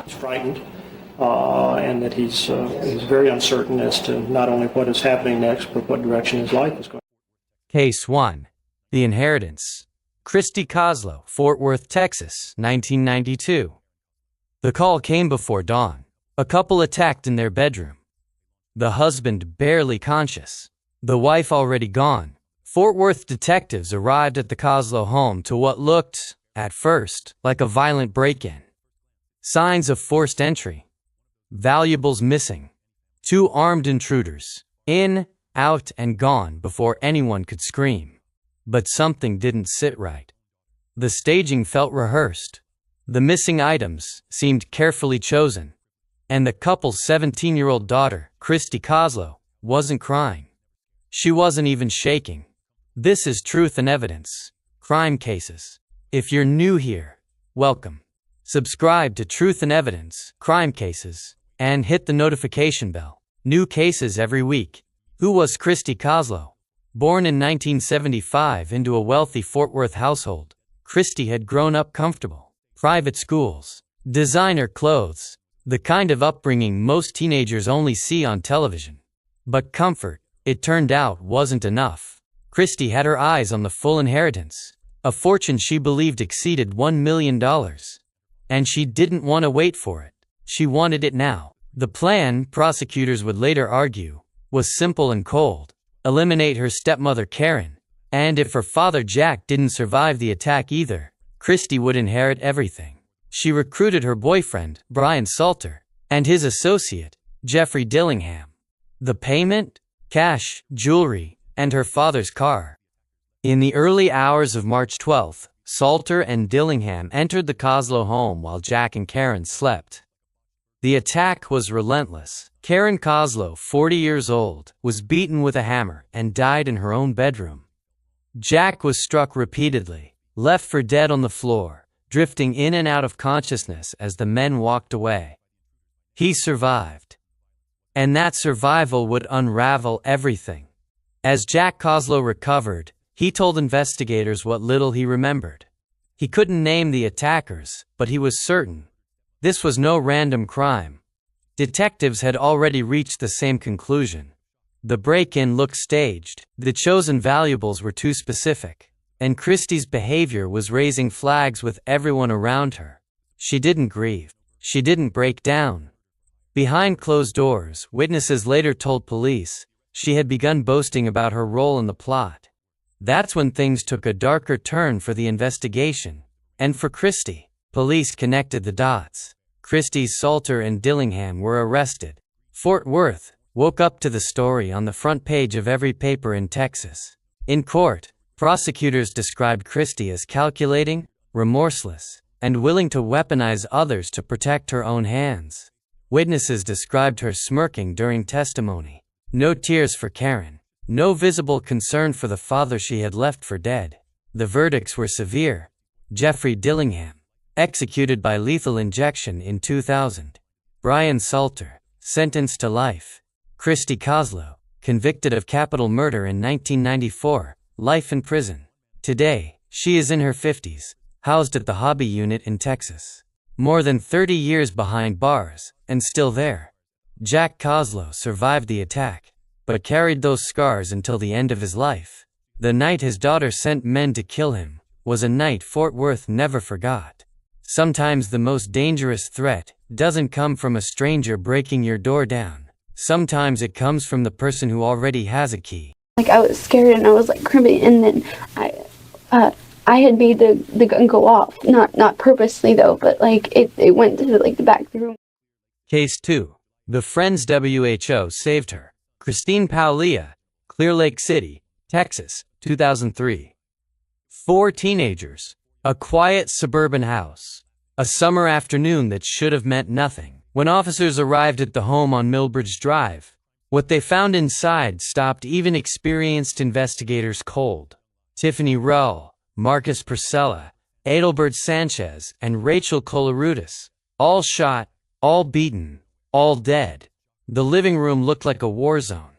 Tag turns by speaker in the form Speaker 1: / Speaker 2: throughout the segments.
Speaker 1: He's frightened, and that he's very uncertain as to not only what is happening next, but what direction his life is going.
Speaker 2: Case 1. The Inheritance. Christy Kozlow, Fort Worth, Texas, 1992. The call came before dawn. A couple attacked in their bedroom. The husband barely conscious. The wife already gone. Fort Worth detectives arrived at the Kozlow home to what looked, at first, like a violent break-in. Signs of forced entry. Valuables missing. 2 armed intruders. In, out, and gone before anyone could scream. But something didn't sit right. The staging felt rehearsed. The missing items seemed carefully chosen. And the couple's 17-year-old daughter, Christy Kozlow, wasn't crying. She wasn't even shaking. This is Truth and Evidence. Crime Cases. If you're new here, welcome. Subscribe to Truth and Evidence, Crime Cases, and hit the notification bell. New cases every week. Who was Christy Kozlow? Born in 1975 into a wealthy Fort Worth household, Christy had grown up comfortable. Private schools, designer clothes, the kind of upbringing most teenagers only see on television. But comfort, it turned out, wasn't enough. Christy had her eyes on the full inheritance, a fortune she believed exceeded $1 million. And she didn't want to wait for it. She wanted it now. The plan, prosecutors would later argue, was simple and cold. Eliminate her stepmother Karen, and if her father Jack didn't survive the attack either, Christy would inherit everything. She recruited her boyfriend, Brian Salter, and his associate, Jeffrey Dillingham. The payment? Cash, jewelry, and her father's car. In the early hours of March 12th, Salter and Dillingham entered the Kozlow home while Jack and Karen slept. The attack was relentless. Karen Kozlow, 40 years old, was beaten with a hammer and died in her own bedroom. Jack was struck repeatedly, left for dead on the floor, drifting in and out of consciousness as the men walked away. He survived. And that survival would unravel everything. As Jack Kozlow recovered, he told investigators what little he remembered. He couldn't name the attackers, but he was certain. This was no random crime. Detectives had already reached the same conclusion. The break-in looked staged, the chosen valuables were too specific, and Christy's behavior was raising flags with everyone around her. She didn't grieve. She didn't break down. Behind closed doors, witnesses later told police, she had begun boasting about her role in the plot. That's when things took a darker turn for the investigation. And for Christy, police connected the dots. Christy, Salter, and Dillingham were arrested. Fort Worth woke up to the story on the front page of every paper in Texas. In court, prosecutors described Christy as calculating, remorseless, and willing to weaponize others to protect her own hands. Witnesses described her smirking during testimony. No tears for Karen. No visible concern for the father she had left for dead. The verdicts were severe. Jeffrey Dillingham, executed by lethal injection in 2000. Brian Salter, sentenced to life. Christy Kozlow, convicted of capital murder in 1994, life in prison. Today, she is in her 50s, housed at the Hobby Unit in Texas. More than 30 years behind bars, and still there. Jack Kozlow survived the attack, but carried those scars until the end of his life. The night his daughter sent men to kill him was a night Fort Worth never forgot. Sometimes the most dangerous threat doesn't come from a stranger breaking your door down. Sometimes it comes from the person who already has a key.
Speaker 3: Like, I was scared and I was like cribbing, and then I had made the gun go off. Not purposely though, but like it went to the back of the room.
Speaker 2: Case 2. The Friends WHO saved her. Christine Paulia, Clear Lake City, Texas, 2003. 4 teenagers. A quiet suburban house. A summer afternoon that should have meant nothing. When officers arrived at the home on Millbridge Drive, what they found inside stopped even experienced investigators cold. Tiffany Rull, Marcus Purcella, Adelbert Sanchez, and Rachel Colarutis. All shot, all beaten, all dead. The living room looked like a war zone.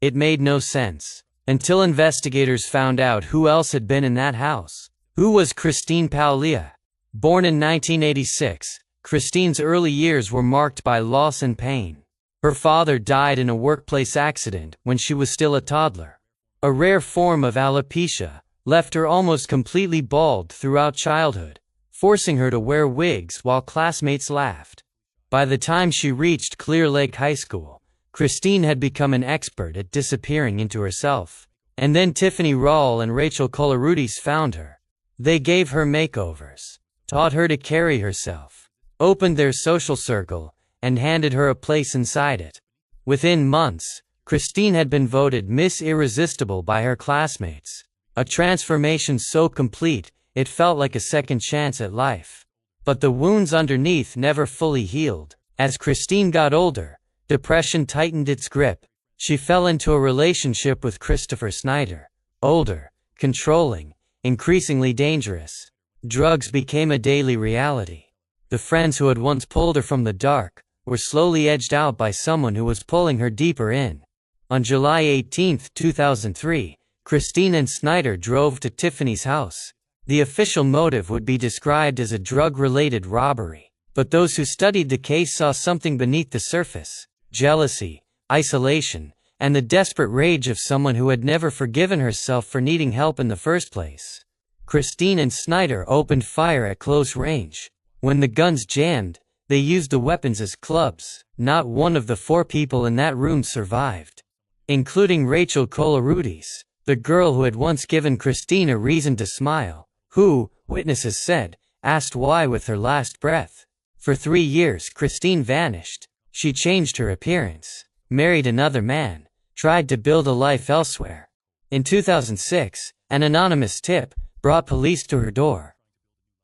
Speaker 2: It made no sense. until investigators found out who else had been in that house. Who was Christine Paolia? Born in 1986, Christine's early years were marked by loss and pain. Her father died in a workplace accident when she was still a toddler. A rare form of alopecia left her almost completely bald throughout childhood, forcing her to wear wigs while classmates laughed. By the time she reached Clear Lake High School, Christine had become an expert at disappearing into herself. And then Tiffany Rawle and Rachel Colarutis found her. They gave her makeovers, taught her to carry herself, opened their social circle, and handed her a place inside it. Within months, Christine had been voted Miss Irresistible by her classmates, a transformation so complete it felt like a second chance at life. But the wounds underneath never fully healed. As Christine got older, depression tightened its grip. She fell into a relationship with Christopher Snyder, older, controlling, increasingly dangerous. Drugs became a daily reality. The friends who had once pulled her from the dark were slowly edged out by someone who was pulling her deeper in. On July 18, 2003, Christine and Snyder drove to Tiffany's house. The official motive would be described as a drug-related robbery, but those who studied the case saw something beneath the surface: jealousy, isolation, and the desperate rage of someone who had never forgiven herself for needing help in the first place. Christine and Snyder opened fire at close range. When the guns jammed, they used the weapons as clubs. Not one of the 4 people in that room survived, including Rachel Colarutis, the girl who had once given Christine a reason to smile, who, witnesses said, asked why with her last breath. For 3 years, Christine vanished. She changed her appearance, married another man, tried to build a life elsewhere. In 2006, an anonymous tip brought police to her door.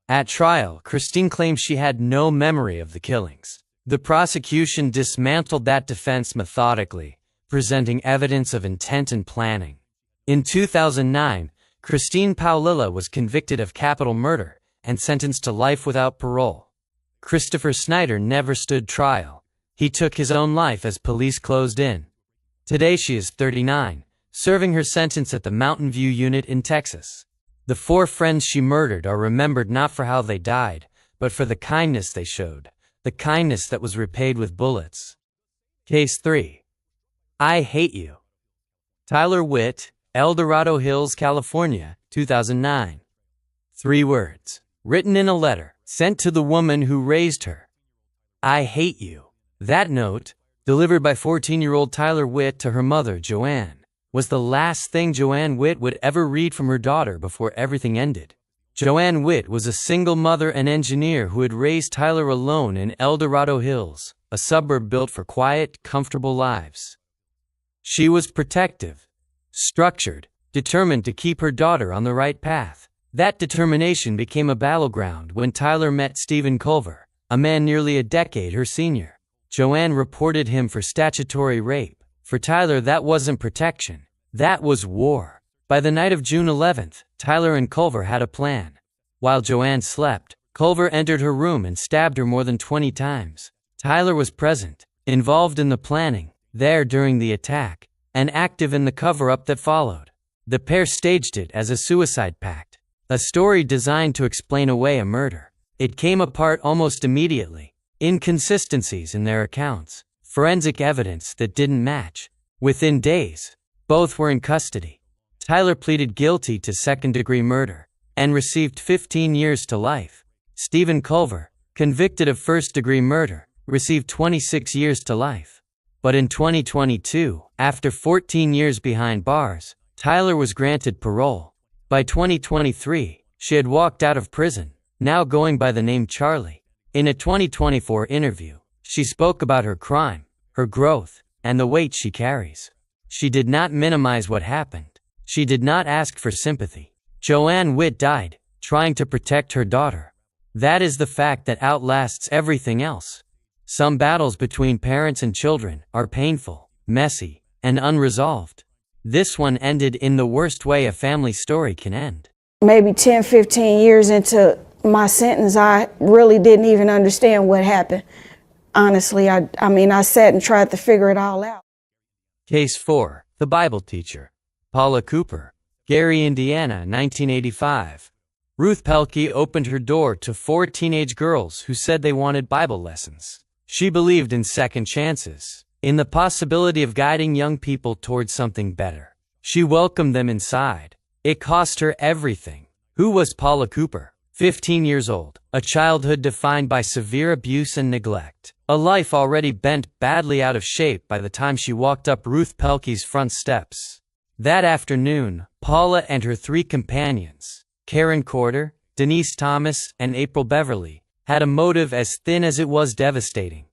Speaker 2: At trial, Christine claimed she had no memory of the killings. The prosecution dismantled that defense methodically, presenting evidence of intent and planning. In 2009, Christine Paolia was convicted of capital murder and sentenced to life without parole. Christopher Snyder never stood trial. He took his own life as police closed in. Today she is 39, serving her sentence at the Mountain View unit in Texas. The 4 friends she murdered are remembered not for how they died, but for the kindness they showed, the kindness that was repaid with bullets. Case 3. I Hate You. Tyler Witt, El Dorado Hills, California, 2009. 3 words, written in a letter, sent to the woman who raised her. I hate you. That note, delivered by 14-year-old Tyler Witt to her mother, Joanne, was the last thing Joanne Witt would ever read from her daughter before everything ended. Joanne Witt was a single mother and engineer who had raised Tyler alone in El Dorado Hills, a suburb built for quiet, comfortable lives. She was protective, structured, determined to keep her daughter on the right path. That determination became a battleground when Tyler met Stephen Culver, a man nearly a decade her senior. Joanne reported him for statutory rape. For Tyler, that wasn't protection. That was war. By the night of June 11th, Tyler and Culver had a plan. While Joanne slept, Culver entered her room and stabbed her more than 20 times. Tyler was present, involved in the planning, there during the attack, and active in the cover-up that followed. The pair staged it as a suicide pact, a story designed to explain away a murder. It came apart almost immediately. Inconsistencies in their accounts, forensic evidence that didn't match. Within days, both were in custody. Tyler pleaded guilty to second-degree murder and received 15 years to life. Stephen Culver, convicted of first-degree murder, received 26 years to life. But in 2022, after 14 years behind bars, Tyler was granted parole. By 2023, she had walked out of prison, now going by the name Charlie. In a 2024 interview, she spoke about her crime, her growth, and the weight she carries. She did not minimize what happened. She did not ask for sympathy. Joanne Witt died, trying to protect her daughter. That is the fact that outlasts everything else. Some battles between parents and children are painful, messy, and unresolved. This one ended in the worst way a family story can end.
Speaker 4: Maybe 10, 15 years into my sentence, I really didn't even understand what happened. Honestly, I sat and tried to figure it all out.
Speaker 2: Case 4. The Bible Teacher. Paula Cooper, Gary, Indiana, 1985. Ruth Pelkey opened her door to 4 teenage girls who said they wanted Bible lessons. She believed in second chances, in the possibility of guiding young people towards something better. She welcomed them inside. It cost her everything. Who was Paula Cooper? 15 years old, a childhood defined by severe abuse and neglect, a life already bent badly out of shape by the time she walked up Ruth Pelkey's front steps. That afternoon, Paula and her 3 companions, Karen Corder, Denise Thomas, and April Beverly, had a motive as thin as it was devastating.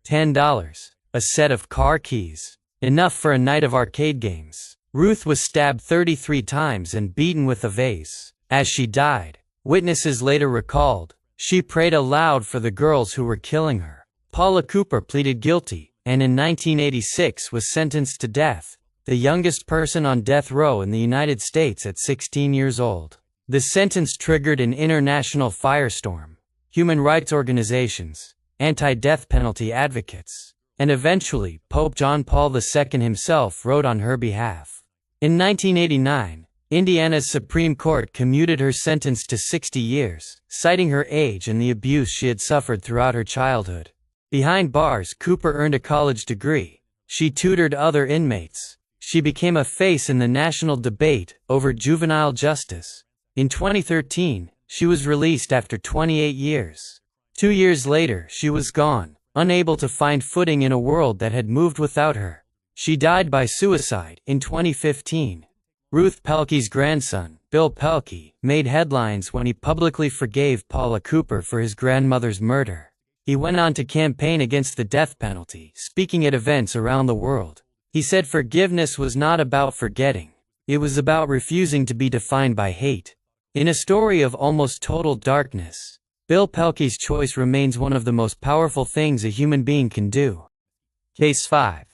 Speaker 2: $10, a set of car keys, enough for a night of arcade games. Ruth was stabbed 33 times and beaten with a vase. As she died, witnesses later recalled, she prayed aloud for the girls who were killing her. Paula Cooper pleaded guilty, and in 1986 was sentenced to death, the youngest person on death row in the United States at 16 years old. The sentence triggered an international firestorm. Human rights organizations, anti-death penalty advocates, and eventually Pope John Paul II himself wrote on her behalf. In 1989, Indiana's Supreme Court commuted her sentence to 60 years, citing her age and the abuse she had suffered throughout her childhood. Behind bars, Cooper earned a college degree. She tutored other inmates. She became a face in the national debate over juvenile justice. In 2013, she was released after 28 years. 2 years later, she was gone, unable to find footing in a world that had moved without her. She died by suicide in 2015. Ruth Pelkey's grandson, Bill Pelkey, made headlines when he publicly forgave Paula Cooper for his grandmother's murder. He went on to campaign against the death penalty, speaking at events around the world. He said forgiveness was not about forgetting. It was about refusing to be defined by hate. In a story of almost total darkness, Bill Pelkey's choice remains one of the most powerful things a human being can do. Case 5.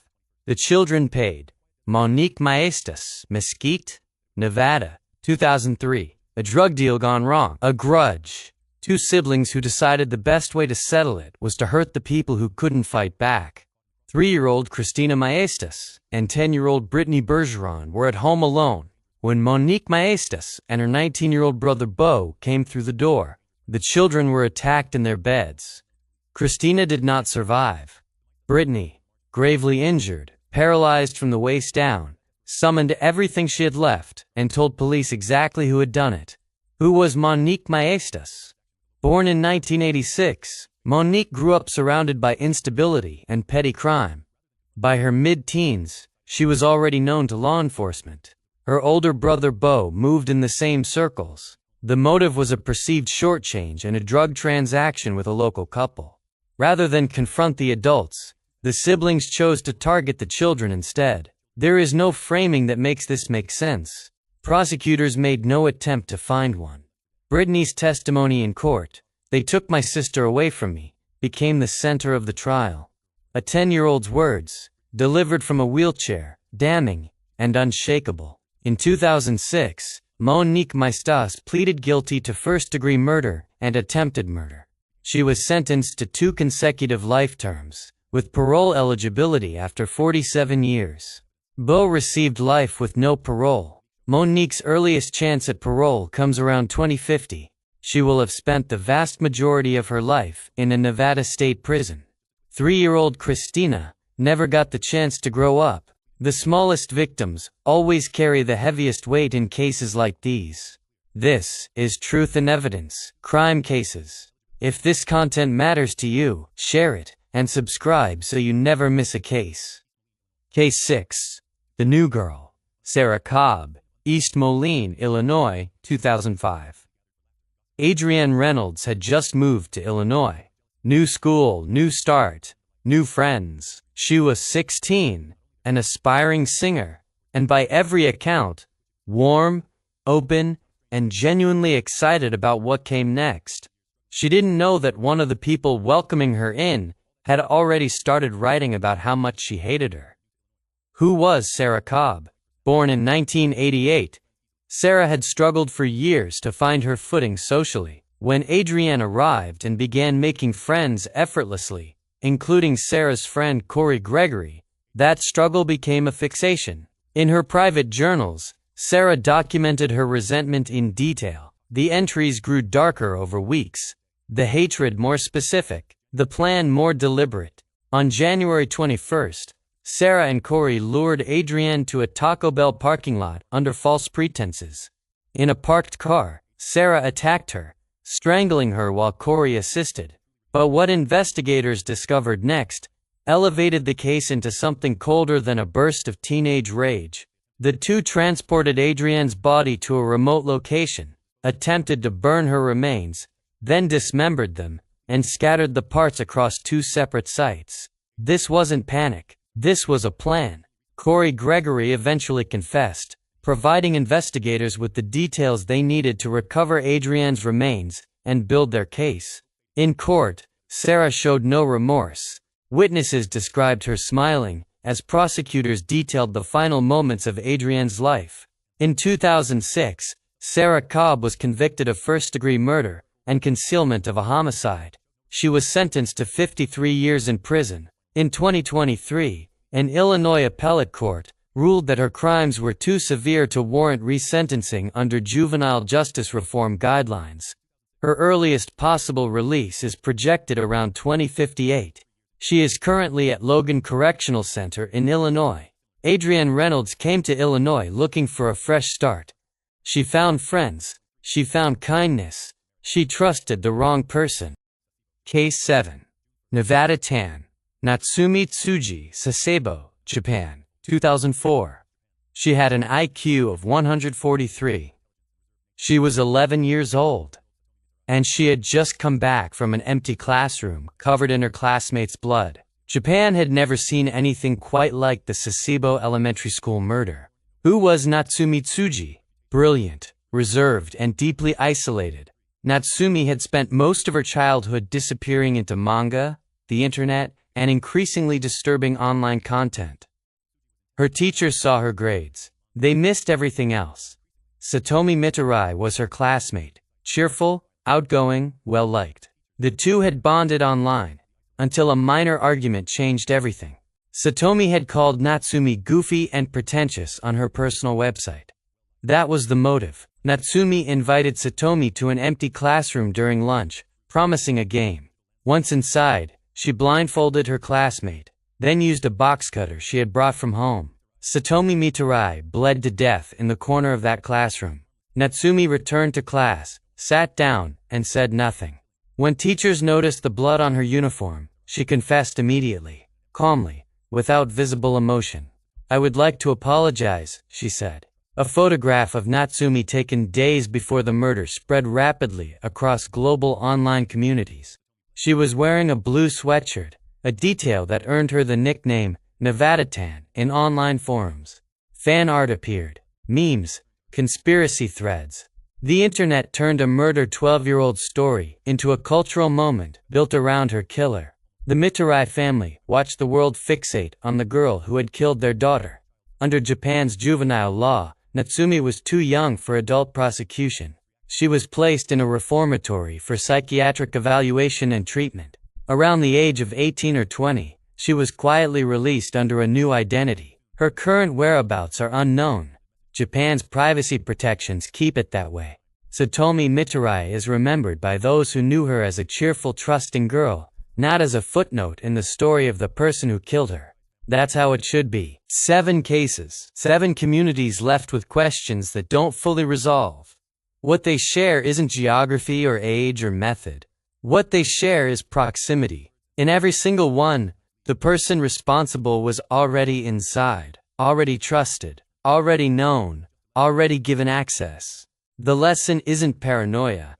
Speaker 2: The Children Paid. Monique Maestas, Mesquite, Nevada, 2003. A drug deal gone wrong. A grudge. 2 siblings who decided the best way to settle it was to hurt the people who couldn't fight back. 3-year-old Christina Maestas and 10-year-old Brittany Bergeron were at home alone when Monique Maestas and her 19-year-old brother Beau came through the door. The children were attacked in their beds. Christina did not survive. Brittany, gravely injured, paralyzed from the waist down, summoned everything she had left and told police exactly who had done it. Who was Monique Maestas? Born in 1986, Monique grew up surrounded by instability and petty crime. By her mid-teens, she was already known to law enforcement. Her older brother Beau moved in the same circles. The motive was a perceived shortchange and a drug transaction with a local couple. Rather than confront the adults, the siblings chose to target the children instead. There is no framing that makes this make sense. Prosecutors made no attempt to find one. Brittany's testimony in court, "They took my sister away from me," became the center of the trial. A 10-year-old's words, delivered from a wheelchair, damning and unshakable. In 2006, Monique Maestas pleaded guilty to first-degree murder and attempted murder. She was sentenced to 2 consecutive life terms, with parole eligibility after 47 years. Beau received life with no parole. Monique's earliest chance at parole comes around 2050. She will have spent the vast majority of her life in a Nevada state prison. 3-year-old Christina never got the chance to grow up. The smallest victims always carry the heaviest weight in cases like these. This is Truth and Evidence, Crime Cases. If this content matters to you, share it and subscribe so you never miss a case. Case 6. The New Girl. Sarah Cobb, East Moline, Illinois, 2005. Adrienne Reynolds had just moved to Illinois. New school, new start, new friends. She was 16, an aspiring singer, and by every account, warm, open, and genuinely excited about what came next. She didn't know that one of the people welcoming her in had already started writing about how much she hated her. Who was Sarah Cobb? Born in 1988, Sarah had struggled for years to find her footing socially. When Adrienne arrived and began making friends effortlessly, including Sarah's friend Corey Gregory, that struggle became a fixation. In her private journals, Sarah documented her resentment in detail. The entries grew darker over weeks, the hatred more specific, the plan more deliberate. On January 21st, Sarah and Corey lured Adrienne to a Taco Bell parking lot under false pretenses. In a parked car, Sarah attacked her, strangling her while Corey assisted. But what investigators discovered next elevated the case into something colder than a burst of teenage rage. The two transported Adrienne's body to a remote location, attempted to burn her remains, then dismembered them, and scattered the parts across two separate sites. This wasn't panic. This was a plan. Corey Gregory eventually confessed, providing investigators with the details they needed to recover Adrienne's remains and build their case. In court, Sarah showed no remorse. Witnesses described her smiling, as prosecutors detailed the final moments of Adrienne's life. In 2006, Sarah Cobb was convicted of first-degree murder and concealment of a homicide. She was sentenced to 53 years in prison. In 2023, an Illinois appellate court ruled that her crimes were too severe to warrant resentencing under juvenile justice reform guidelines. Her earliest possible release is projected around 2058. She is currently at Logan Correctional Center in Illinois. Adrienne Reynolds came to Illinois looking for a fresh start. She found friends. She found kindness. She trusted the wrong person. Case 7. Nevada Tan. Natsumi Tsuji, Sasebo, Japan, 2004. She had an IQ of 143. She was 11 years old. And she had just come back from an empty classroom covered in her classmates' blood. Japan had never seen anything quite like the Sasebo Elementary School murder. Who was Natsumi Tsuji? Brilliant, reserved, and deeply isolated. Natsumi had spent most of her childhood disappearing into manga, the internet, and increasingly disturbing online content. Her teachers saw her grades. They missed everything else. Satomi Mitarai was her classmate, cheerful, outgoing, well-liked. The two had bonded online, until a minor argument changed everything. Satomi had called Natsumi goofy and pretentious on her personal website. That was the motive. Natsumi invited Satomi to an empty classroom during lunch, promising a game. Once inside, she blindfolded her classmate, then used a box cutter she had brought from home. Satomi Mitarai bled to death in the corner of that classroom. Natsumi returned to class, sat down, and said nothing. When teachers noticed the blood on her uniform, she confessed immediately, calmly, without visible emotion. "I would like to apologize," she said. A photograph of Natsumi taken days before the murder spread rapidly across global online communities. She was wearing a blue sweatshirt, a detail that earned her the nickname Nevada Tan in online forums. Fan art appeared, memes, conspiracy threads. The internet turned a murdered 12-year-old story into a cultural moment built around her killer. The Mitarai family watched the world fixate on the girl who had killed their daughter. Under Japan's juvenile law, Natsumi was too young for adult prosecution. She was placed in a reformatory for psychiatric evaluation and treatment. Around the age of 18 or 20, she was quietly released under a new identity. Her current whereabouts are unknown. Japan's privacy protections keep it that way. Satomi Mitarai is remembered by those who knew her as a cheerful, trusting girl, not as a footnote in the story of the person who killed her. That's how it should be. 7 cases, 7 communities left with questions that don't fully resolve. What they share isn't geography or age or method. What they share is proximity. In every single one, the person responsible was already inside, already trusted, already known, already given access. The lesson isn't paranoia.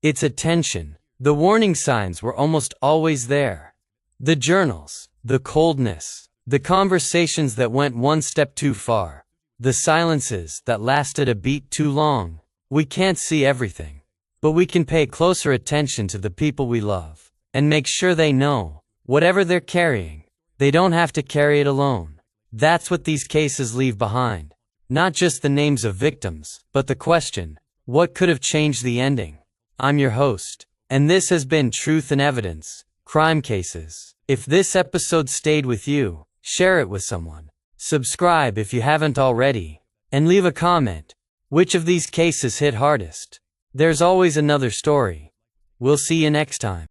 Speaker 2: It's attention. The warning signs were almost always there. The journals, the coldness, the conversations that went one step too far, the silences that lasted a beat too long. We can't see everything, but we can pay closer attention to the people we love and make sure they know, whatever they're carrying, they don't have to carry it alone. That's what these cases leave behind. Not just the names of victims, but the question, what could have changed the ending? I'm your host, and this has been Truth and Evidence, Crime Cases. If this episode stayed with you, share it with someone. Subscribe if you haven't already. And leave a comment. Which of these cases hit hardest? There's always another story. We'll see you next time.